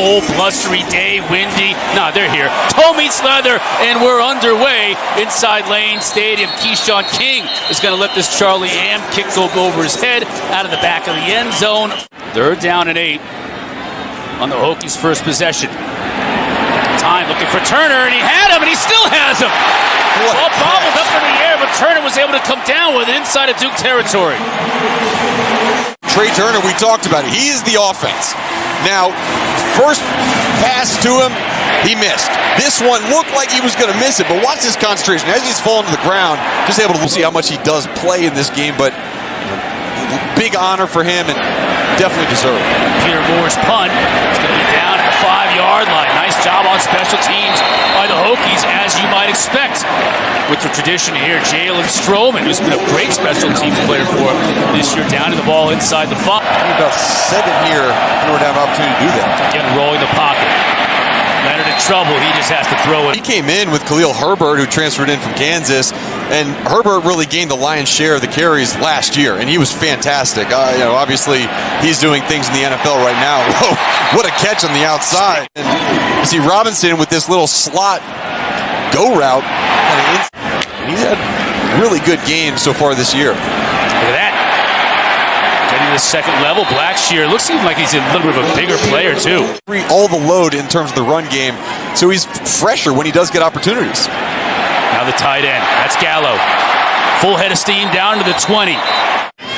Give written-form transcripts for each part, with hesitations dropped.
cold, blustery day, windy. No, they're here. Toe meets leather, and we're underway inside Lane Stadium. Keyshawn King is going to let this Charlie Am kick go over his head out of the back of the end zone. 3rd down and 8 on the Hokies' first possession. Time looking for Turner, and he had him, and he still has him. Ball bobbled up in the air, but Turner was able to come down with it inside of Duke territory. Trey Turner, we talked about it. He is the offense. Now, first pass to him, he missed. This one looked like he was going to miss it, but watch his concentration. As he's falling to the ground, just able to see how much he does play in this game, but big honor for him and definitely deserved. Peter Moore's punt is going to be down at the 5-yard line. Nice job on special teams by the Hokies, as you might expect. With the tradition here, Jalen Stroman, who's been a great special teams player for him this year, down to the ball inside the 5. About 7 here in order to have an opportunity to do that. Again, rolling the pocket. Leonard in trouble. He just has to throw it. He came in with Khalil Herbert, who transferred in from Kansas, and Herbert really gained the lion's share of the carries last year, and he was fantastic. Obviously, he's doing things in the NFL right now. Whoa, what a catch on the outside. And you see Robinson with this little slot go route. He's had really good games so far this year. Look at that. Getting to the second level. Blackshear looks even like he's a little bit of a bigger player, too. All the load in terms of the run game, so he's fresher when he does get opportunities. Now the tight end. That's Gallo. Full head of steam down to the 20.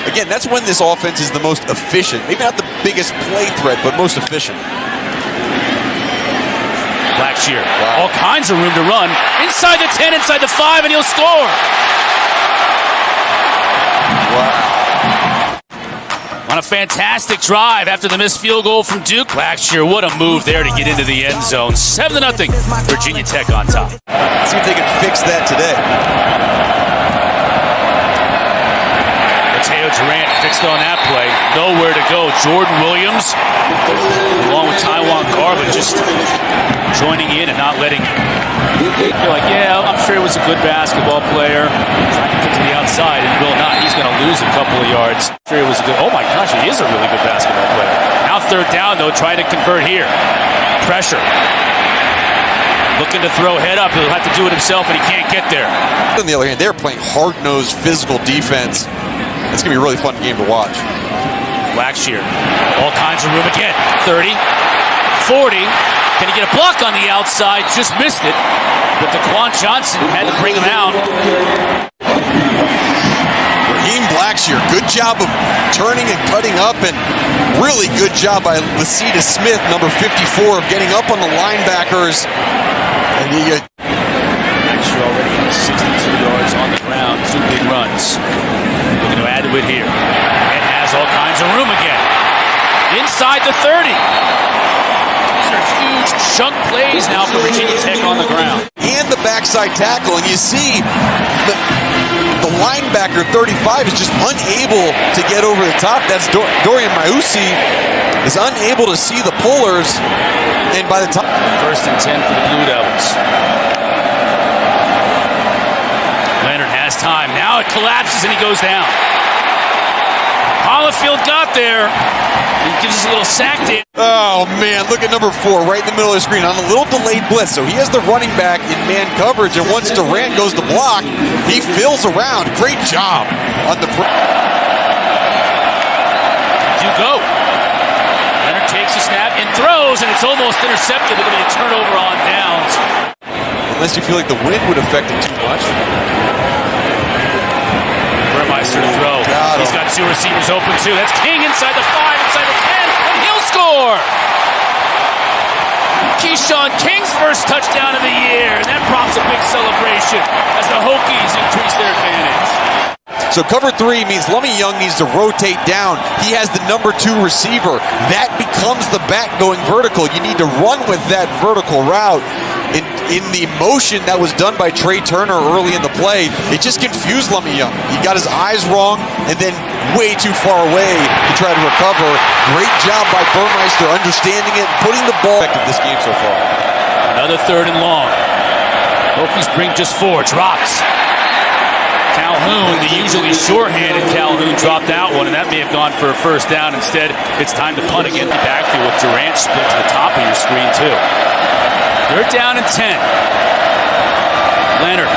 Again, that's when this offense is the most efficient. Maybe not the biggest play threat, but most efficient. Blackshear. Wow. All kinds of room to run. Inside the 10, inside the 5, and he'll score. Wow. On a fantastic drive after the missed field goal from Duke. Blackshear, what a move there to get into the end zone. 7-0, Virginia Tech on top. Let's see if they can fix that today. Mateo Durant fixed on that play. Nowhere to go. Jordan Williams, along with Taiwan Garba, just joining in and not letting. You're like, yeah, I'm sure he was a good basketball player. Trying to get to the outside, and will not. He's going to lose a couple of yards. I'm sure he was a good. Oh my gosh, he is a really good basketball player. Now 3rd down though, trying to convert here. Pressure. Looking to throw head up. He'll have to do it himself, and he can't get there. On the other hand, they're playing hard-nosed physical defense. It's going to be a really fun game to watch. Blackshear. All kinds of room again. 30. 40. Can he get a block on the outside? Just missed it. But DeQuan Johnson had to bring him out. Raheem Blackshear, good job of turning and cutting up, and really good job by Lasita Smith, number 54, of getting up on the linebackers. And he Blackshear already has 62 yards on the ground, 2 big runs. Looking to add to it here. And has all kinds of room again. Inside the 30. These are huge chunk plays now for Virginia Tech on the ground. And the backside tackle, and you see the linebacker 35 is just unable to get over the top. That's Dorian Mausi is unable to see the pullers, and by the time 1st and 10 for the Blue Devils. Leonard has time. Now it collapses and he goes down. Hollifield got there. He gives us a little sack dance. Oh, man, look at number 4 right in the middle of the screen on a little delayed blitz. So he has the running back in man coverage, and once Durant goes to block, he fills around. Great job on the... You go. Leonard takes a snap and throws, and it's almost intercepted. It'll be a turnover on downs. Unless you feel like the wind would affect it too much. Burmeister to throw. He's got 2 receivers open, too. That's King inside the 5, inside the 10, and he'll score! Keyshawn King's first touchdown of the year, and that prompts a big celebration as the Hokies increase their advantage. So cover 3 means Lummy Young needs to rotate down. He has the number 2 receiver. That becomes the back going vertical. You need to run with that vertical route. In the motion that was done by Trey Turner early in the play, it just confused Lummy Young. He got his eyes wrong and then way too far away to try to recover. Great job by Burmeister understanding it, putting the ball back in this game so far. Another 3rd and long. Hokies bring just 4. Drops. Calhoun, the usually sure-handed Calhoun, dropped that one, and that may have gone for a first down. Instead, it's time to punt again. The backfield with Durant split to the top of your screen, too. They're down and 10. Leonard,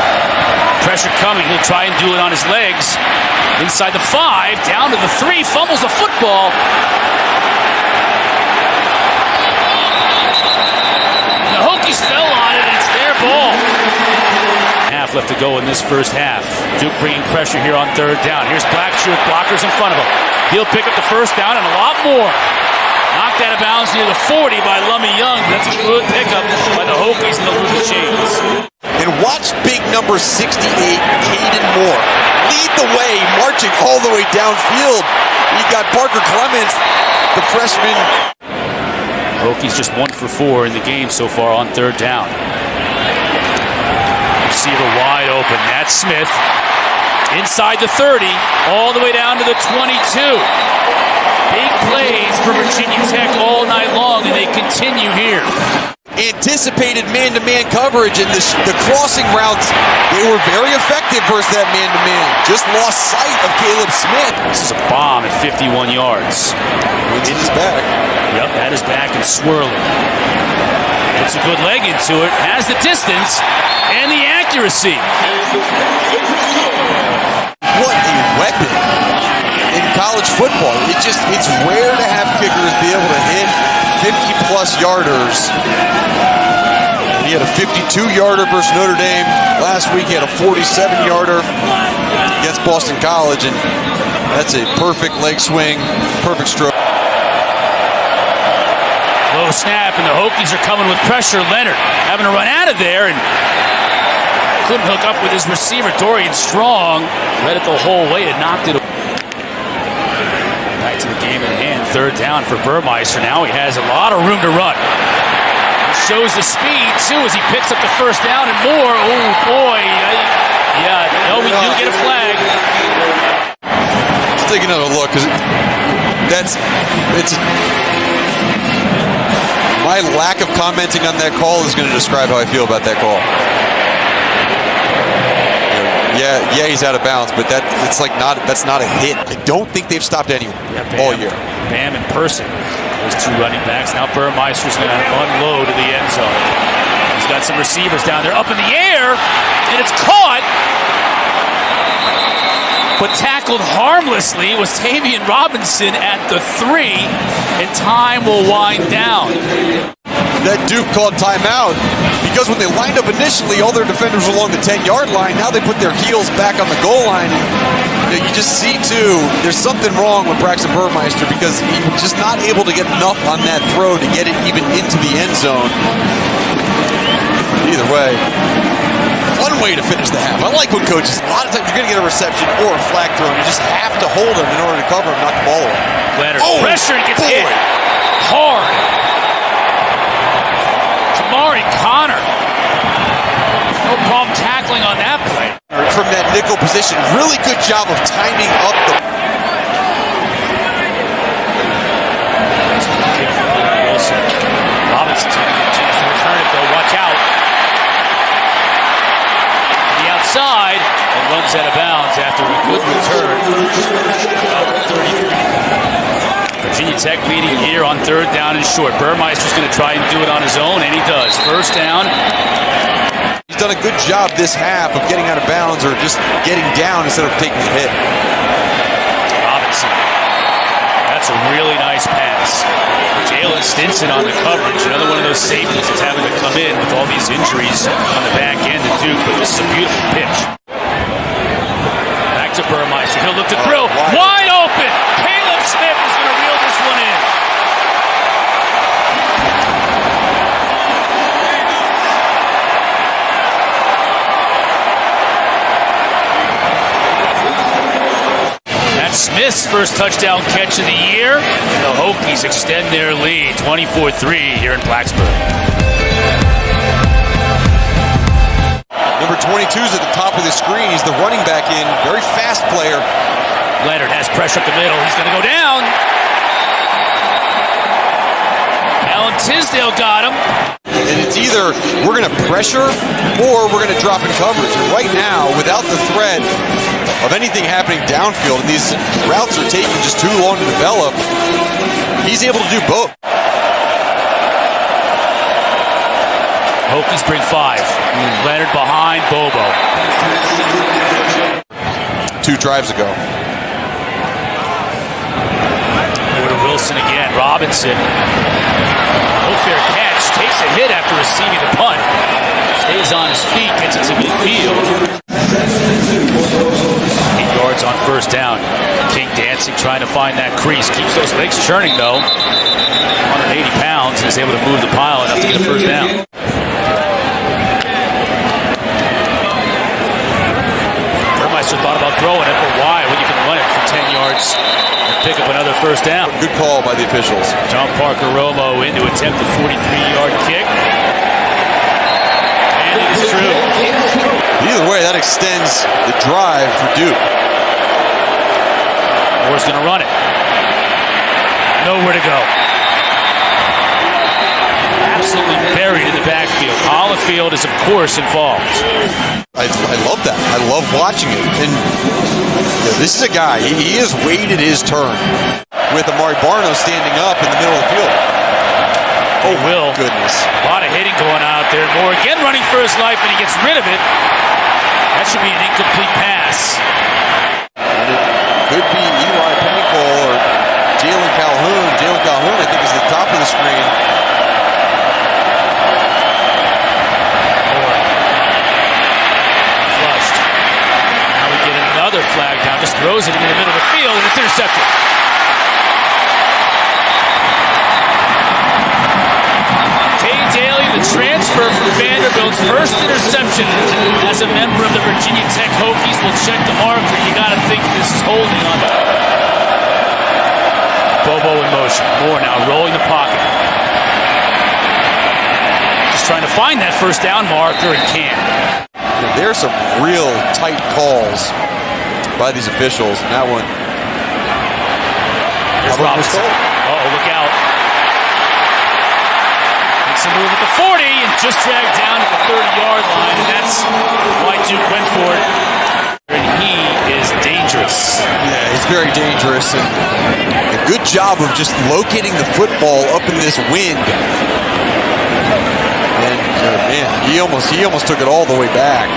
pressure coming. He'll try and do it on his legs. Inside the 5, down to the 3, fumbles the football. And the Hokies fell on it, and it's their ball. Half left to go in this first half. Duke bringing pressure here on third down. Here's Blackshear with blockers in front of him. He'll pick up the first down and a lot more. Knocked out of bounds near the 40 by Lummy Young. That's a good pickup by the Hokies and the Blue Chains. And watch big number 68, Caden Moore, lead the way, marching all the way downfield. You got Parker Clements, the freshman. Hokies just 1 for 4 in the game so far on third down. Receiver wide open. That's Smith. Inside the 30, all the way down to the 22. Big plays for Virginia Tech all night long, and they continue here. Anticipated man-to-man coverage, and the crossing routes, they were very effective versus that man-to-man. Just lost sight of Caleb Smith. This is a bomb at 51 yards. It is back. Yep, that is back and swirling. Puts a good leg into it, has the distance, and the accuracy. What a weapon in college football. It's rare to have kickers be able to hit 50-plus yarders. He had a 52-yarder versus Notre Dame. Last week he had a 47-yarder against Boston College, and that's a perfect leg swing, perfect stroke. Low snap, and the Hokies are coming with pressure. Leonard having to run out of there, and couldn't hook up with his receiver, Dorian Strong. Led it the whole way and knocked it away. Back to the game at hand. Third down for Burmeister. Now he has a lot of room to run. He shows the speed, too, as he picks up the first down and more. Oh, boy. We do get a flag. Let's take another look, because my lack of commenting on that call is going to describe how I feel about that call. Yeah, he's out of bounds, but that's not a hit. I don't think they've stopped anyone all year. Bam in person. Those two running backs. Now Burmeister's going to unload to the end zone. He's got some receivers down there up in the air, and it's caught. But tackled harmlessly was Tavian Robinson at the 3, and time will wind down. That Duke called timeout because when they lined up initially, all their defenders were along the 10-yard line. Now they put their heels back on the goal line. And you just see, too, there's something wrong with Braxton Burmeister because he was just not able to get enough on that throw to get it even into the end zone. Either way, fun way to finish the half. I like when coaches, a lot of times you're going to get a reception or a flag throw. You just have to hold him in order to cover him, not the ball away. Leonard pressure and gets hit hard. Jamari Connor. No problem tackling on that play. From that nickel position, really good job of timing up the... Robinson's going to get a chance to return it, though. Watch out. The outside, and runs out of bounds after a good return. 33. Virginia Tech leading here on third down and short. Burmeister's going to try and do it on his own, and he does. First down. He's done a good job this half of getting out of bounds or just getting down instead of taking a hit. Robinson. That's a really nice pass. Jalen Stinson on the coverage. Another one of those safeties that's having to come in with all these injuries on the back end of Duke, but this is a beautiful pitch. Back to Burmeister. He'll look to throw. Wide open. Caleb Smith is going to reel this one in. Smith's first touchdown catch of the year. The Hokies extend their lead 24-3 here in Blacksburg. Number 22 is at the top of the screen. He's the running back in. Very fast player. Leonard has pressure up the middle. He's going to go down. Alan Tisdale got him. And it's either we're going to pressure or we're going to drop in coverage. And right now, without the threat of anything happening downfield, and these routes are taking just too long to develop. He's able to do both. Hokies bring 5. Leonard behind Bobo. 2 drives ago. Wilson again. Robinson. No fair catch. Takes a hit after receiving the punt. Stays on his feet. Gets it to midfield. 8 yards on first down. King dancing, trying to find that crease. Keeps those legs churning, though. 180 pounds. And is able to move the pile enough to get a first down. Burmeister thought about throwing it, but why when you can run it for 10 yards? Pick up another first down. Good call by the officials. John Parker Romo in to attempt the 43-yard kick. And it is true. Either way, that extends the drive for Duke. Moore's going to run it. Nowhere to go. Absolutely buried in the backfield. Hollifield is, of course, involved. I love that. I love watching it. And this is a guy, he has waited his turn with Amari Barno standing up in the middle of the field. Oh, Will. Goodness. A lot of hitting going out there. Moore again running for his life, and he gets rid of it. That should be an incomplete pass. And it could be Eli Pinnacle or Jalen Calhoun. Jalen Calhoun, I think, is at the top of the screen. Another flag down, just throws it into the middle of the field, and it's intercepted. Tay Daly, the transfer from Vanderbilt's first interception as a member of the Virginia Tech Hokies, will check the marker. You got to think this is holding on. Bobo in motion. Moore now rolling the pocket. Just trying to find that first down marker and can't. There's some real tight calls by these officials. And that one. Here's Robinson. Uh-oh, look out. Makes a move at the 40 and just dragged down at the 30-yard line. And that's why Duke went for it. And he is dangerous. Yeah, he's very dangerous. And a good job of just locating the football up in this wind. And man, he almost took it all the way back.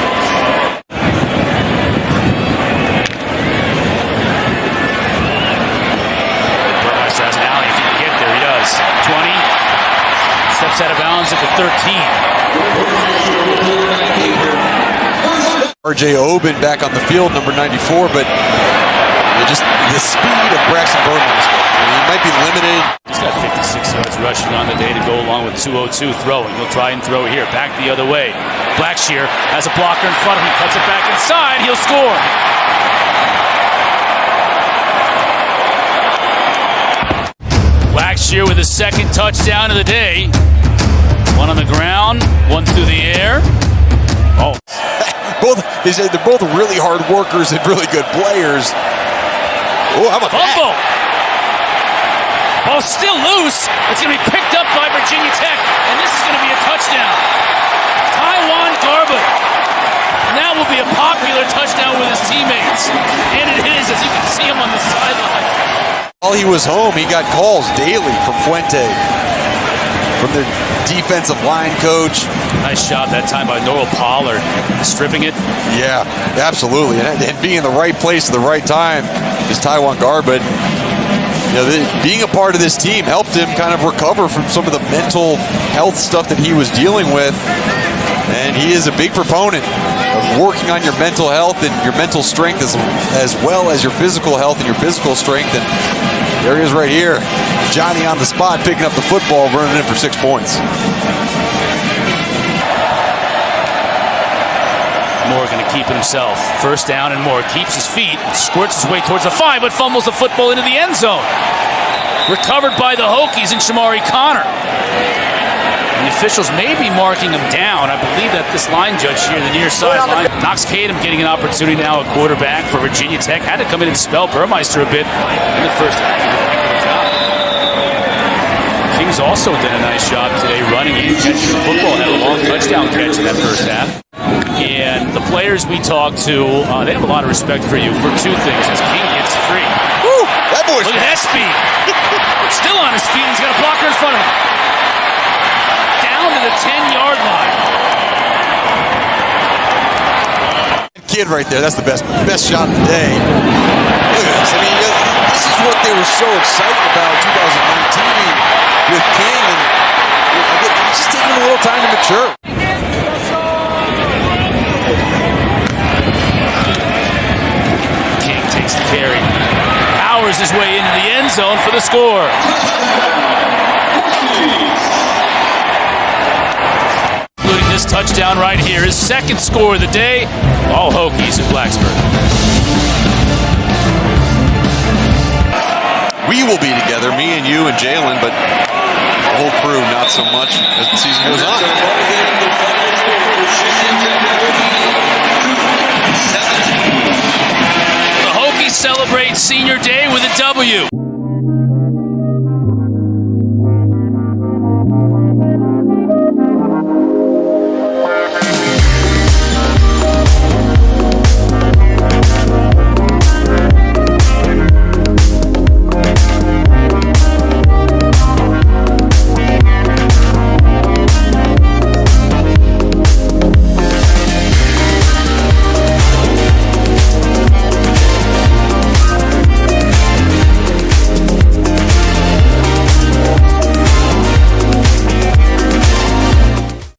Has an alley if he can get there. He does. 20. Steps out of bounds at the 13. R.J. Oben back on the field, number 94, but just the speed of Braxton Burmeister. He might be limited. He's got 56 yards rushing on the day to go along with 202 throwing. He'll try and throw here. Back the other way. Blackshear has a blocker in front of him. Cuts it back inside. He'll score. Blackshear with his second touchdown of the day. One on the ground, one through the air. Oh. They say they're both really hard workers and really good players. Oh, how about Fumble. that? Ball's still loose. It's going to be picked up by Virginia Tech, and this is going to be a touchdown. Taiwan Garbutt. And that will be a popular touchdown with his teammates. And it is, as you can see him on the sideline. While he was home, he got calls daily from Fuente, from their defensive line coach. Nice job that time by Noel Pollard, stripping it. Yeah, absolutely. And being in the right place at the right time is Taiwan Garbutt. Being a part of this team helped him kind of recover from some of the mental health stuff that he was dealing with. And he is a big proponent of working on your mental health and your mental strength as well as your physical health and your physical strength. And there he is right here. Johnny on the spot, picking up the football, running in for 6 points. Moore going to keep it himself. First down, and Moore keeps his feet, squirts his way towards the 5, but fumbles the football into the end zone. Recovered by the Hokies and Shamari Connor. And the officials may be marking him down. I believe that this line judge here, the near sideline, Knox Kadum getting an opportunity now at quarterback for Virginia Tech. Had to come in and spell Burmeister a bit in the first half. Kings also did a nice job today running and catching the football. Had a long touchdown catch in that first half. And the players we talk to, they have a lot of respect for you for two things. As King gets free. Woo, that boy's Look at that speed. Still on his feet. He's got a blocker in front of him. Down to the 10-yard line. Kid right there. That's the best shot of the day. Look at this. I mean, this is what they were so excited about in 2019 with King, and it's just taking a little time to mature. King takes the carry. Powers his way into the end zone for the score. Including this touchdown right here. His second score of the day. All Hokies in Blacksburg. We will be together, me and you and Jalen, but the whole crew not so much as the season goes on. The Hokies celebrate Senior Day with a W.